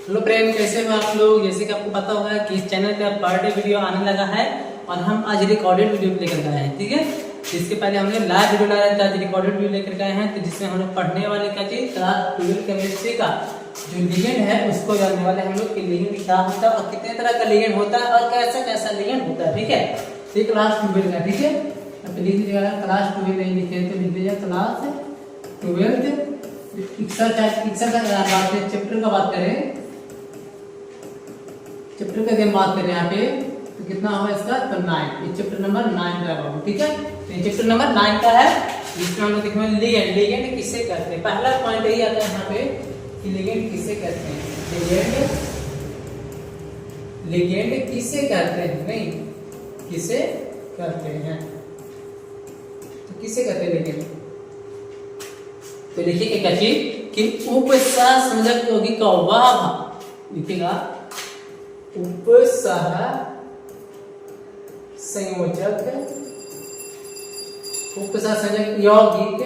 Hello friend, कैसे हो आप लोग। जैसे कि आपको पता होगा कि इस चैनल पे पर डे वीडियो आने लगा है और हम आज रिकॉर्डेड वीडियो लेकर गए हैं। ठीक है, इसके पहले हमने लाइव वीडियो लाया था, आज रिकॉर्डेड वीडियो लेकर गए हैं। तो जिसमें हम लोग पढ़ने वाले क्या चीज, क्लास 12 केमिस्ट्री का जो लिगेंड है उसको जानने वाले हम लोग कि लिगेंड क्या होता है और कितने तरह का लिगेंड होता है और कैसा कैसा लिगेंड होता है। ठीक है, ये क्लास 12 का। ठीक है, अब लिख दीजिएगा क्लास 12 नहीं लिखे तो लिख दीजिए क्लास 12। चैप्टर का बात करें, चैप्टर का बात करें यहाँ पे तो कितना होगा इसका, तो 9। ये चैप्टर नंबर 9 का है। ठीक है, तो ये चैप्टर नंबर 9 का है जिसमें हम लोग देखेंगे लिगेंड। लिगेंड किससे करते हैं, पहला पॉइंट यही आता है यहाँ पे कि लिगेंड किससे करते हैं। लिगेंड किससे करते हैं, नहीं किसे करते हैं, तो किससे करते हैं लिगेंड। तो लिखिए एक चीज कि उपसहसंयोजक यौगिक का वह भाग, लिखिएगा उपसह संयोजक यौगिक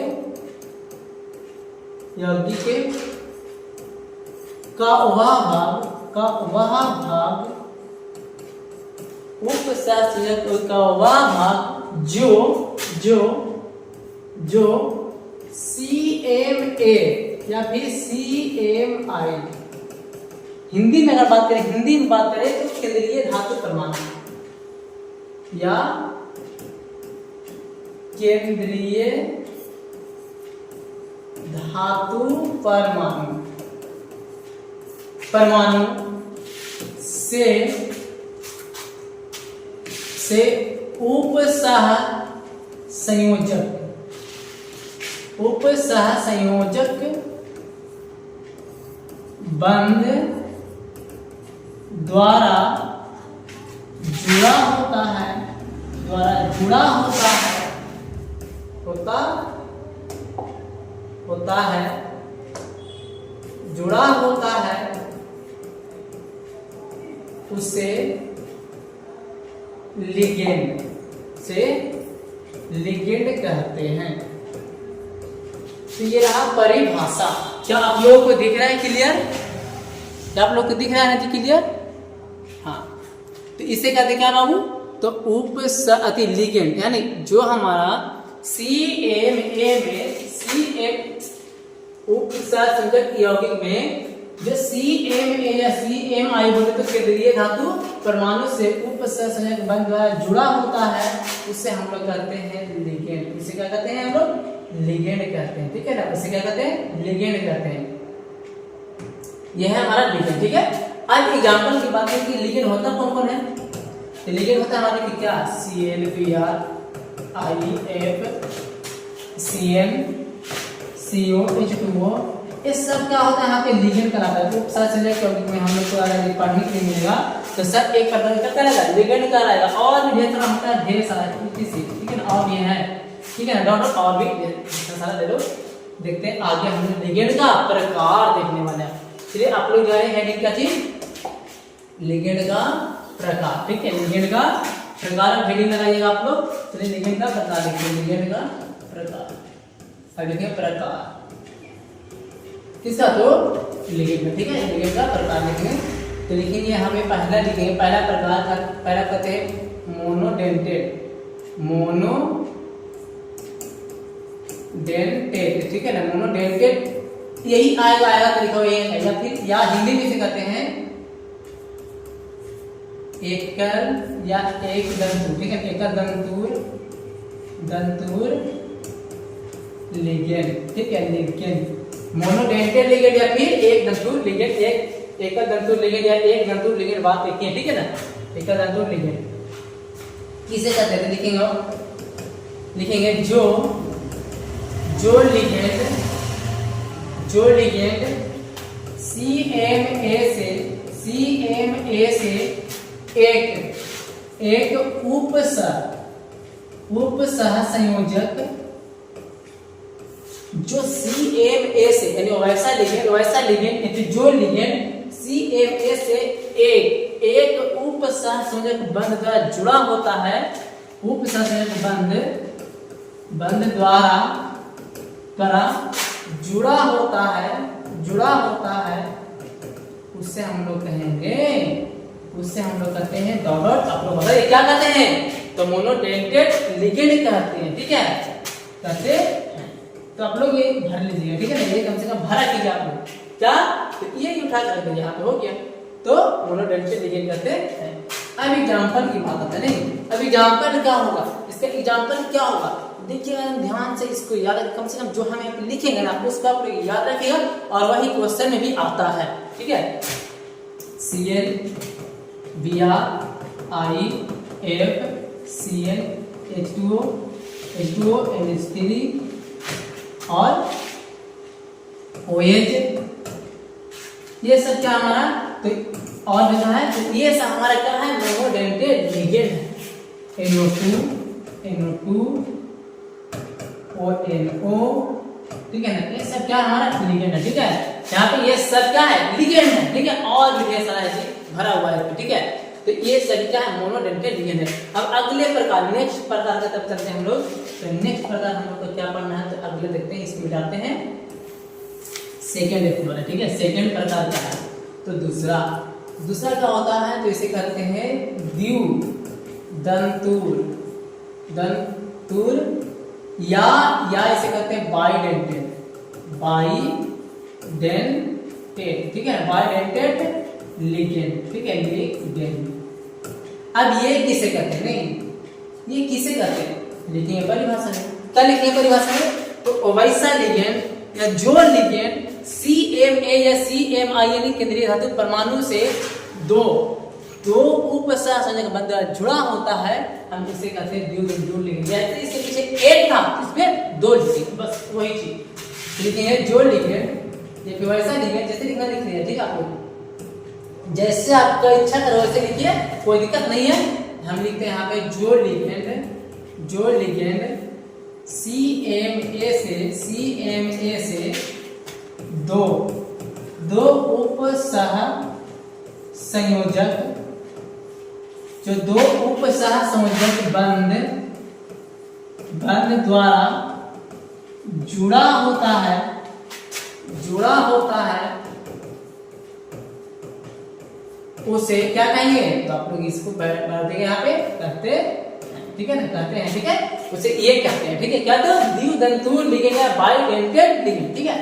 का वह भाग उपसहसंयोजक का वह भाग जो CMA या फिर CMI, हिंदी में अगर बात करें, हिंदी में बात करें तो केंद्रीय धातु परमाणु या केंद्रीय धातु परमाणु से उपसह संयोजक बंध द्वारा जुड़ा होता है, उसे लिगेंड कहते हैं। तो ये रहा परिभाषा। क्या आप लोगों को दिख रहा है क्लियर? क्या आप लोग को दिख रहा है ना जी क्लियर? हाँ, तो इसे कहते क्या बाबू, तो उपसहति लिगेंड यानी जो हमारा CMA में उपसहसंयोजक यौगिक में जो CMA या CMI बोले तो केंद्रीय धातु परमाणु से उपसहसंयोजक बंध द्वारा जुड़ा होता है, उससे हम लोग कहते हैं लिगेंड। इसे क्या कहते हैं हम लोग, लिगेंड कहते हैं। ठीक है ना, इसे क्या कहते हैं, लिगेंड कहते हैं। यह है हमारा लिगेंड। ठीक है, अब एग्जांपल की बात करें कि लिगेंड होता कौन कौन है। तो लिगेंड होता है हमारे की क्या, ClBr IF CN CO H2O, ये सब क्या होता है यहाँ पे लिगेंड कहलाता है। तो सर चलिए टॉपिक में हम लोग को अगर पढ़ने के लिए मिलेगा तो सर एक प्रकार का कहलाएगा लिगेंड कहलाएगा। और भी ढेर सारा होता है, ढेर सारा। ठीक है ना, और ये है, ठीक है ना डॉक्टर, और भी सारा ले लो। देखते हैं आगे हम लिगेंड का प्रकार देखने वाले हैं। चलिए आप लोग जाने हेडिंग क्या चीज, लिगेंड का प्रकार। ठीक है, लिगेंड का प्रकार हेडिंग लगाइएगा आप लोग। चलिए लिगेंड का प्रकार देखिए, लिगेंड का प्रकार। अब देखिए प्रकार किसका, तो लिगेंड में। ठीक है, लिगेंड का प्रकार लिखेंगे तो लिखेंगे हमें पहला लिखेंगे, पहला प्रकार था, पहला कहते हैं मोनोडेंटेड। ठीक है ना, मोनोडेंटेड यही आएगा तो लिखो ये है, या फिर या हिंदी में से कहते हैं एकल या एक दंतुर। ठीक है, एकल दंतुर लिगेंड। ठीक है, लिगेंड मोनोडेंटेड लिगेंड या फिर एक दंतुर लिगेंड, एक एकल दंतुर लिगेंड या एक दंतुर लिगेंड, बात एक ही है। ठीक है ना, एकल दंतुर लिगेंड किसे कहते हैं, लिखेंगे जो लिगेंड CMA से एक उपसह संयोजक जो CMA से यानी वैसा लिगेंड जो लिगेंड CMA से एक उपसहसंयोजक बंध द्वारा जुड़ा होता है, उपसहसंयोजक बंध द्वारा जुड़ा होता है उससे हम लोग कहेंगे, उससे हम लोग कहते हैं डॉट। आप लोग बताइए क्या कहते हैं? तो मोनोडेंटेड लिगेंड कहते हैं, ठीक है, कहते हैं। तो आप लोग ये भर लीजिएगा, ठीक है ना, ये कम से कम भरा कीजिए आप लोग क्या, तो ये उठा कर रखिए, यहाँ पे हो गया। तो मोनोडेंटेड लिगेंड कहते हैं। अब एग्जांपल की बात है, नहीं अब एग्जांपल क्या होगा, इसका एग्जांपल क्या होगा, देखिएगा ध्यान से, इसको याद कम से कम जो हम यहाँ पे लिखेंगे ना उसको आप लोग याद रखिएगा, और वही क्वेश्चन में भी आता है, ठीक है। Cl Br I F Cl H2O H2O NH3 और OH, ये सब क्या हमारा, तो और जो है तो ये सब हमारा क्या है, मोनोडेंटेड लिगेंड है। NO2 ONO, ठीक है ना, ये सब क्या हमारा लिगेंड है, ठीक है। यहाँ पे ये सब क्या है, लिगेंड है, ठीक है, और भी ढेर सारा चीज भरा हुआ है, ठीक है। तो ये सभी क्या है, मोनोडेंटेड लिगेंड है। अब अगले प्रकार, नेक्स्ट प्रकार का तब चलते हैं हम लोग। तो नेक्स्ट प्रकार हम लोग को क्या पढ़ना है, तो अगले देखते हैं, इसको मिटाते हैं, सेकेंड एक्सप्लोर, ठीक है। सेकेंड प्रकार क्या है, तो दूसरा क्या होता है, तो इसे कहते हैं द्विदंतुर, या इसे कहते हैं बाइडेंटेड, ठीक है, बाइडेंटेड लिगेंड, ठीक है, लिगेंड। अब ये किसे कहते हैं, नहीं ये किसे कहते हैं, लिखेंगे परिभाषा में, क्या लिखेंगे परिभाषा में, तो वैसा लिगेंड या जो लिगेंड CMA या CMIN केंद्रीय धातु परमाणु से दो उपसहसंयोजक बंध जुड़ा होता है, हम इसे कहते हैं द्विदंतुर लिगेंड। जैसे इसके पीछे एक था, इसमें दो लिखेंगे, बस वही चीज लिखेंगे, जो लिगेंड, ये वैसा लिगेंड, जैसे लिखना लिख लिया, ठीक है, आपको जैसे आपका इच्छा करो वैसे लिखिए, कोई दिक्कत नहीं है। हम लिखते हैं यहाँ पे जो लिगेंड CMA से दो उपसह संयोजक, जो दो उपसह संयोजक बंध द्वारा जुड़ा होता है उसे क्या कहेंगे, तो आप लोग इसको बैठ देंगे यहाँ पे, कहते हैं, ठीक है ना, कहते हैं, ठीक है, उसे ये कहते हैं, ठीक है, क्या, तो द्विदंतुर लिगेंड या बाइडेंटेड लिगेंड, ठीक है।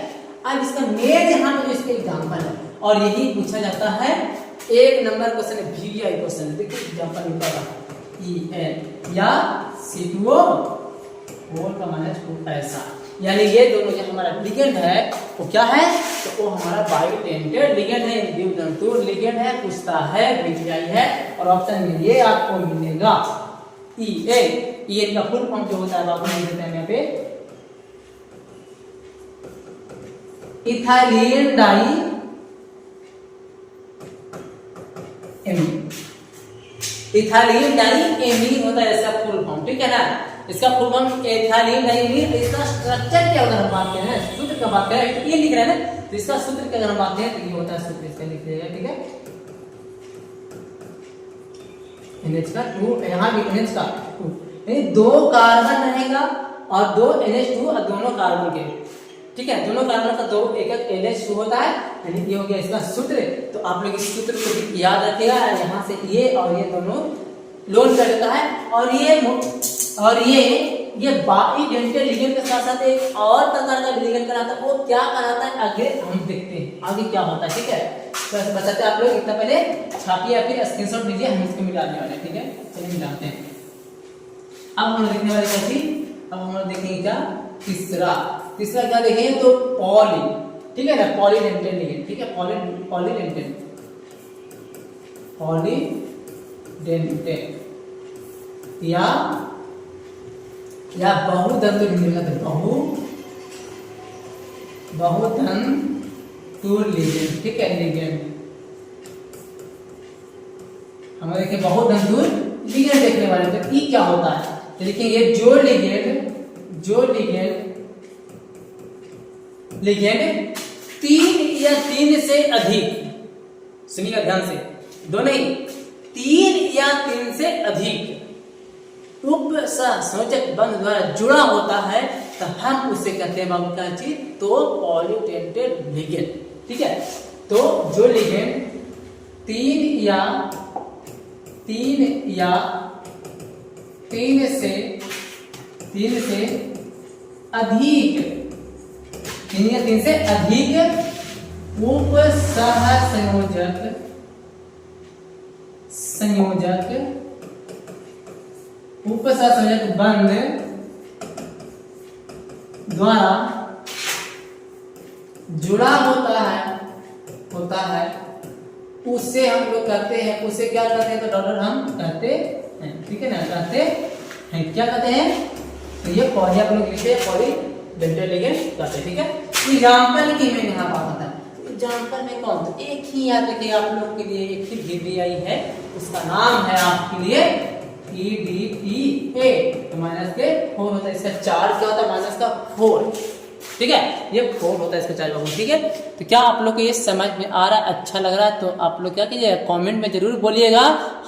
अब इसका मेन यहाँ पे जो इसके एग्जांपल है, और यही पूछा जाता है, एक नंबर क्वेश्चन है, VVI क्वेश्चन, देखिए एग्जांपल निकाला, En या C2O होल का -2 ऐसा, यानी ये दोनों जो हमारा लिगेंड है वो क्या है, तो वो हमारा बाइडेंटेड लिगेंड है, द्विदंतुर लिगेंड है, पूछता है, VVI है, और ऑप्शन में ये आपको मिलेगा EN का फुल फॉर्म जो होता है आपको लिख देते हैं यहाँ पे, इथाइलिन डाई एमीन होता है इसका फुल फॉर्म, ठीक है ना। इसका full form ethylene di amine. इसका स्ट्रक्चर क्या अगर हम बात करें, सूत्र का बात करें, ये लिख रहे हैं ना, तो इसका सूत्र का अगर हम बात करें तो ये होता है सूत्र, इसका लिख लीजिएगा, ठीक है, NH का 2, यहाँ भी NH का 2, यानी 2 कार्बन रहेगा और 2 NH2 और दोनों कार्बन के, ठीक है, दोनों कार्बन का 2 एक NH2 होता है, यानी ये हो गया इसका सूत्र। तो आप लोग इस सूत्र को याद रखिएगा, यहाँ से ये और ये दोनों लोन कर देता है, और ये बाइडेंटेड लिगेंड के साथ साथ एक और प्रकार का लिगेंड कराता है, वो क्या कराता है आगे हम देखते हैं, आगे क्या होता है, ठीक है। तो बचाते आप लोग इतना पहले छापिए या फिर स्क्रीनशॉट लीजिए, हम इसको मिलाने वाले हैं, ठीक है, चलिए मिलाते हैं। अब हम लोग देखने वाले क्या थी, अब हम लोग देखेंगे क्या, तीसरा क्या देखेंगे, तो पॉली, ठीक है ना, पॉलीडेंटेड लिगेंड, ठीक है, पॉलीडेंटेड या बहुदंतुर लिगेंड, बहुदंतुर लिगेंड, ठीक है, लिगेंड हम देखिए बहुदंतुर लिगेंड देखने वाले, तो ये क्या होता है, तो देखिए ये जो लिगेंड 3 या 3 से अधिक, सुनिएगा ध्यान से, दो नहीं 3 या 3 से अधिक उपसहसंयोजक बंध द्वारा जुड़ा होता है, तो हम उसे कहते हैं बाबू क्या चीज, तो पॉलीडेंटेड लिगेंड, ठीक है। तो जो लिगेंड या तीन से अधिक, तीन या तीन से अधिक उपसहसंयोजक बंध द्वारा जुड़ा होता है उससे हम लोग कहते हैं, उसे क्या कहते हैं, तो डॉक्टर हम कहते हैं, ठीक है ना, कहते हैं, क्या कहते हैं, तो ये पॉली आप लोग लिखे पॉलीडेंटल लिगेंड कहते हैं, ठीक है। एग्जाम्पल की मैं यहाँ बात होता है, एग्जाम्पल में कौन, तो एक ही याद रखिए आप लोग के लिए, एक ही VBI है, उसका नाम है आपके लिए EDTA, तो -4 होता है, इसका चार्ज क्या होता है, -4, ठीक है, ये 4 होता है इसका चार्ज बाबू, ठीक है। तो क्या आप लोग को ये समझ में आ रहा है, अच्छा लग रहा है, तो आप लोग क्या कीजिएगा, कमेंट में जरूर बोलिएगा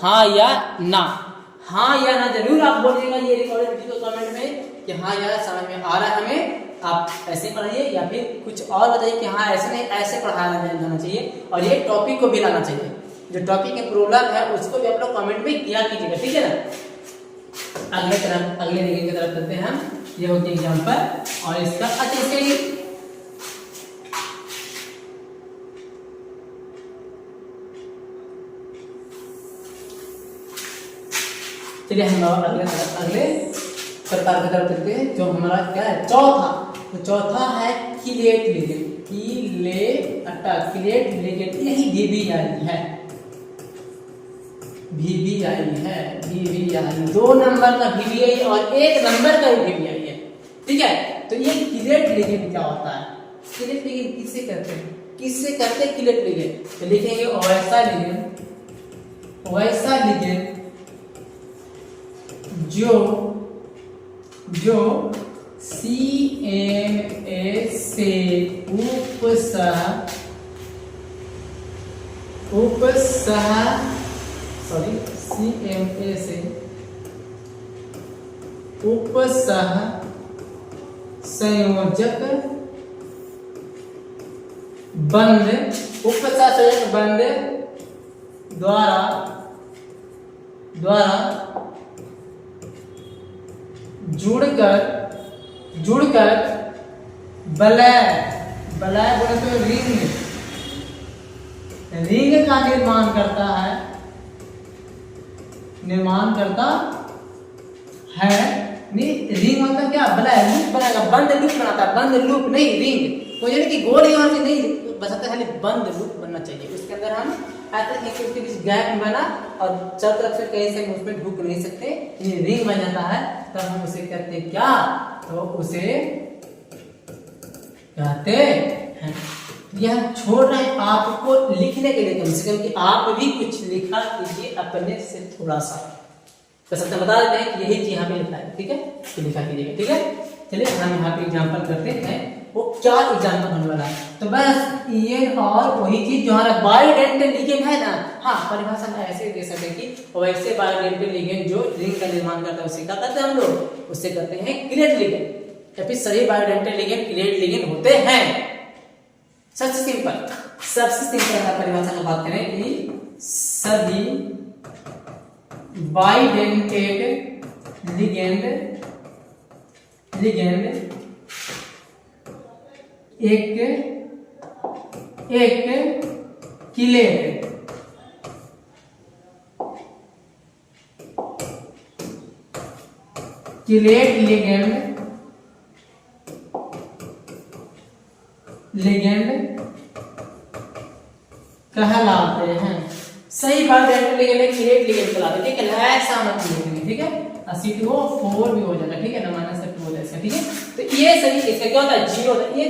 हाँ या ना, हाँ या ना जरूर आप बोलिएगा ये रिकॉर्डेड वीडियो कमेंट में कि हाँ यार समझ में आ रहा है हमें, आप ऐसे पढ़ाइए, या फिर कुछ और बताइए कि हाँ ऐसे नहीं ऐसे पढ़ाया जाना चाहिए, और ये टॉपिक को भी लाना चाहिए, जो टॉपिक के प्रॉब्लम है उसको भी आप लोग कमेंट में किया कीजिएगा, ठीक है ना। अगले लिगेंड की तरफ चलते हैं हम, ये होती है एग्जाम्पल, और इसका अच्छा इसके लिए चलिए हम अगले प्रकार की तरफ चलते हैं, जो हमारा क्या है चौथा, तो चौथा है किलेट लिगेंड, किलेट लिगेंड, यही VBI है, 2 नंबर का VBI और 1 नंबर का VBI है, ठीक है। तो ये किलेट लिगेंड क्या होता है, किलेट लिगेंड किससे कहते हैं किलेट लिगेंड, तो लिखेंगे वैसा लिगेंड जो CMA से उपसहसंयोजक बंध द्वारा जुड़कर बलय बोले तो रिंग का निर्माण करता है, रिंग मतलब क्या, बलय लूप बनाएगा, बंद लूप बनाता है, बंद लूप नहीं रिंग, कोई यानी कि गोल यहाँ से नहीं बसाता, खाली बंद लूप बनना चाहिए, उसके अंदर हम उसके बीच गैप बना और चारों तरफ से कहीं से उसमें ढुक नहीं सकते, ये रिंग बन जाता है, तब हम उसे कहते हैं क्या, तो उसे कहते हैं, ये हम छोड़ रहे हैं आपको लिखने के लिए, कम से कम कि आप भी कुछ लिखा कीजिए अपने से थोड़ा सा, तो सबसे बता देते हैं कि यही चीज यहाँ पे लिखा है, ठीक है, तो लिखा कीजिएगा, ठीक है। चलिए हम यहाँ पे एग्जाम्पल करते हैं, वो क्या एग्जाम्पल होने वाला है, तो बस ये और वही चीज जो हमारा बायोडेंटल लिगेंड है ना, हाँ परिभाषा में ऐसे दे सकते कि वैसे बायोडेंटल लिगेंड जो रिंग का निर्माण करता है उसे क्या कहते हैं हम लोग, उसे कहते हैं किलेट लिगेंड, या फिर सभी बायोडेंटल लिगेंड किलेट लिगेंड होते हैं। सबसे सिंपल परिभाषा की बात करें कि सभी बायोडेंटल लिगेंड एक किलेट लिगेंड कहलाते हैं, सही बायोडेंटल लिगेंड किलेट लिगेंड कहलाते हैं, ठीक है, ऐसा मत लिखेंगे, ठीक है, C2O4 भी हो जाएगा, ठीक है ना, -2 हो जाएगा, ठीक है। तो ये सही, इसका क्या होता है 0 होता है, ये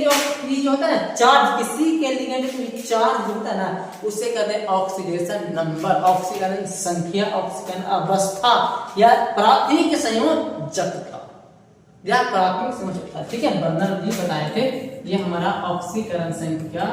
जो होता है ना चार्ज, किसी के लिगेंड में चार्ज होता है ना उससे कहते हैं ऑक्सीडेशन नंबर, ऑक्सीकरण संख्या, ऑक्सीकरण अवस्था या प्राथमिक संयोजकता, ठीक है, बर्नर जी बताए थे, ये हमारा ऑक्सीकरण संख्या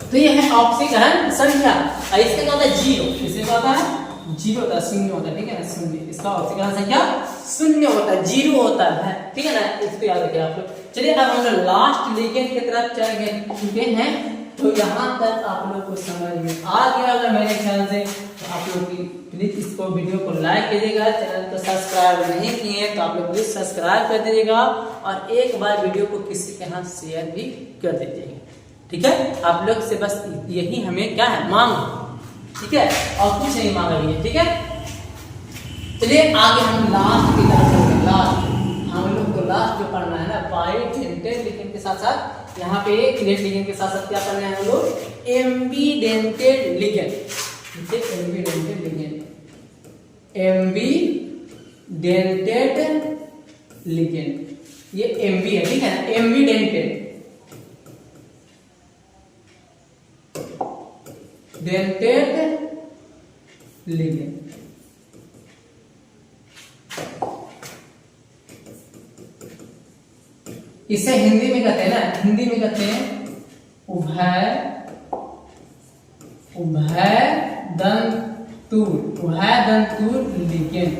तो ये है ऑक्सीकरण संख्या, और इसका क्या होता है जीरो, इसमें क्या होता है जीरो होता है, शून्य होता है, ठीक है ना, शून्य, इसका ऑक्सीकरण संख्या शून्य होता है, जीरो होता है, ठीक है ना, इसको याद रखिए आप लोग। चलिए अब हम लोग लास्ट लिगेंड की तरफ चल चुके हैं, तो यहाँ तक आप लोग को समझ में आ गया होगा मेरे ख्याल से। तो आप लोग की प्लीज इसको वीडियो को लाइक कीजिएगा, चैनल को सब्सक्राइब नहीं किए तो आप लोग प्लीज सब्सक्राइब कर दीजिएगा, और एक बार वीडियो को किसी के हाथ शेयर भी कर दीजिएगा, ठीक है। आप लोग से बस यही हमें क्या है मांग, ठीक है, और कुछ नहीं मांग रही है, ठीक है। चलिए आगे हम लास्ट की तरफ चलते हैं। लास्ट हम लोग को लास्ट जो पढ़ना है ना, बाइडेंटेड लिगेंड के साथ साथ यहाँ पे क्लेट लिगेंड के साथ साथ क्या पढ़ना है हम लोग, एम्बीडेंटेड लिगेंड, ठीक है, एम्बीडेंटेड लिगेंड, एम्बीडेंटेड लिगेंड, ये एम्बी है, ठीक है ना, एम्बीडेंटेड डेंटेड लिगेंड, इसे हिंदी में कहते हैं ना, हिंदी में कहते हैं उभयदंतुर लिगेंड,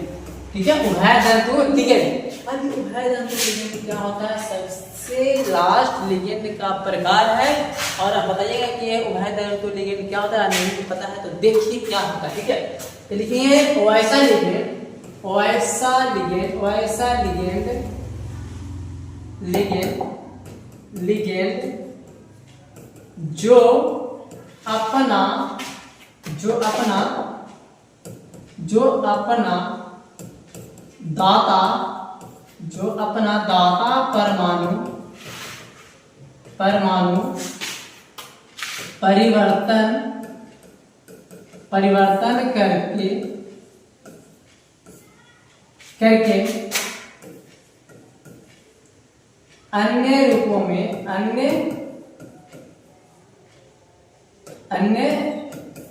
ठीक है, उभयदंतुर लिगेंड। अब उभयदंतुर लिगेंड क्या होता है, सबसे लास्ट लिगेंड का प्रकार है, और आप बताइएगा कि ये उभयदंतुर लिगेंड क्या होता है, नहीं पता है तो देखिए क्या होता है, ठीक है। तो लिखिए वैसा लिगेंड जो अपना दाता परमाणु परिवर्तन करके अन्य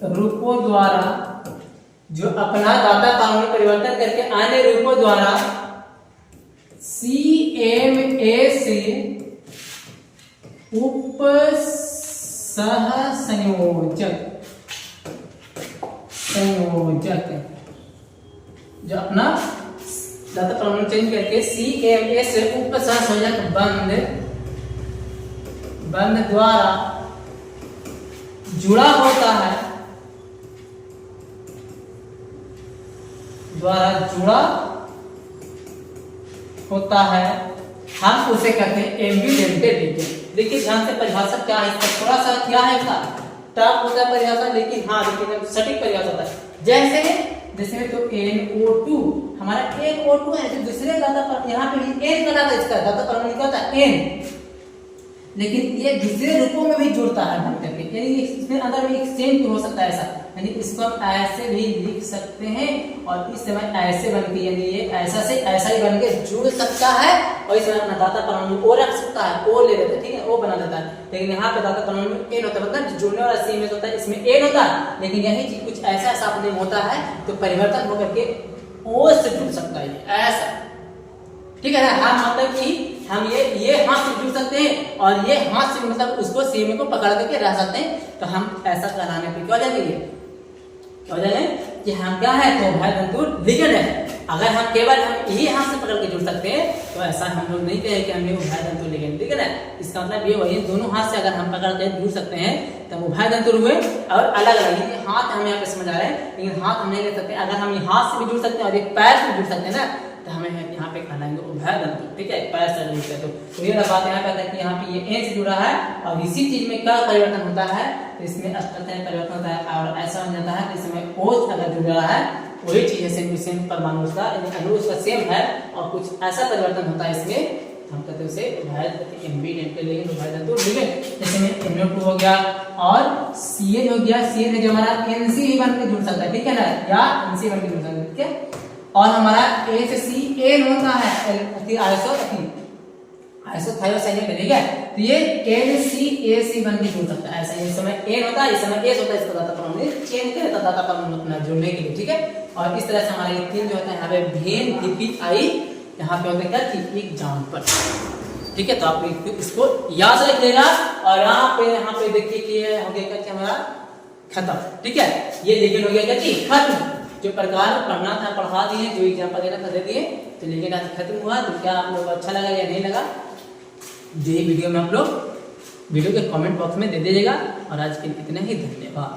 रूपों द्वारा, जो अपना दाता परमाणु परिवर्तन करके अन्य रूपों द्वारा CMA से संयोजक जो अपना दाता परमाणु चेंज करके CMA से उपसहसंयोजक बंध द्वारा जुड़ा होता है, हम उसे कहते हैं एम्बीडेंटेड लिगेंड। देखिए ध्यान से परिभाषा क्या है इसका, थोड़ा सा क्या है इसका टफ होता है परिभाषा, लेकिन हाँ लेकिन सटीक परिभाषा होता है। जैसे तो NO2 हमारा NO2 है, जो दूसरे दाता पर यहाँ पे भी N का दाता, इसका दाता परमाणु क्या होता है N, लेकिन ये दूसरे रूपों में भी जुड़ता है बन करके, यानी इसमें अंदर में एक सेम हो सकता है ऐसा, यानी इसको हम ऐसे भी लिख सकते हैं, और इस समय ऐसे बन के, यानी ये ऐसा से ऐसा ही बन के जुड़ सकता है, और इस समय अपना दाता परमाणु O रख सकता है, O ले लेता है, ठीक है, O बना देता है। लेकिन यहाँ पे दाता परमाणु N होता है, मतलब जुड़ने वाला CMS होता है, इसमें N होता है, लेकिन यही चीज कुछ ऐसा ऐसा अपने में होता है तो परिवर्तन होकर के O से जुड़ सकता है, ऐसा, ठीक है ना। हम मतलब कि हम ये हाथ से जुड़ सकते हैं, और ये हाथ से मतलब उसको CMA को पकड़ करके रह सकते हैं, तो हम ऐसा कराने पे क्या हो जाएंगे कि हम क्या है, तो उभयदंतुर लिगेंड है। अगर हम केवल हम यही हाथ से पकड़ के जुड़ सकते हैं, तो ऐसा हम लोग नहीं कहें कि हम उभयदंतुर लिगेंड, ठीक है ना। इसका मतलब ये वही, दोनों हाथ से अगर हम पकड़ के जुड़ सकते हैं तो उभयदंतुर हुए, और अलग अलग हाथ हम यहाँ पे समझ आ रहे हैं, लेकिन हाथ हम नहीं ले सकते। अगर हम हाथ से भी जुड़ सकते हैं और एक पैर से जुड़ सकते हैं ना, तो हमें यहाँ पे कहलाएंगे उभयदंतुर, ठीक है, पैर से जुड़ते हैं। तो ये बात यहाँ पे कि यहाँ पे ये N से जुड़ा है, और इसी चीज में क्या परिवर्तन होता है, तो इसमें अस्पष्ट परिवर्तन होता है, और ऐसा हो जाता है इसमें O अगर जुड़ रहा है, वही चीज है सेम परमाणु उसका, अणु उसका सेम है, और कुछ ऐसा परिवर्तन होता है इसमें, हम कहते हैं उसे एम्बीडेंटेड लिगेंड। जैसे में NO2 हो गया, और CH हो गया, CH जो हमारा NC भी बन के जुड़ सकता है, ठीक है ना, या NC बन के जुड़ सकता है, ठीक है। और हमारा HCl होता है, आइसोथायोसाइनेट, ठीक है, तो ये NCAC बन के जुड़ सकता है, ऐसा इस समय N होता है, इस समय S होता है, इसका दाता परमाणु चेंज करे तो दाता परमाणु अपना जुड़ने के लिए, ठीक है। और इस तरह से हमारे ये तीन जो होता है यहाँ पे भेन DPI, यहाँ पे होता है क्या कि एग्जाम्पल, ठीक है, तो आप इसको याद रख लेना। और यहाँ पे देखिए कि ये हो गया क्या हमारा खत्म। ठीक है, ये लेकिन हो गया क्या कि खत्म। जो प्रकार पढ़ना था पढ़ा दिए, जो एग्जाम्पल देना था दे दिए, तो लेकिन आज खत्म हुआ। तो क्या आप लोग को अच्छा लगा या नहीं लगा, यही वीडियो में आप लोग वीडियो के कमेंट बॉक्स में दे दीजिएगा। और आज के लिए इतना ही, धन्यवाद।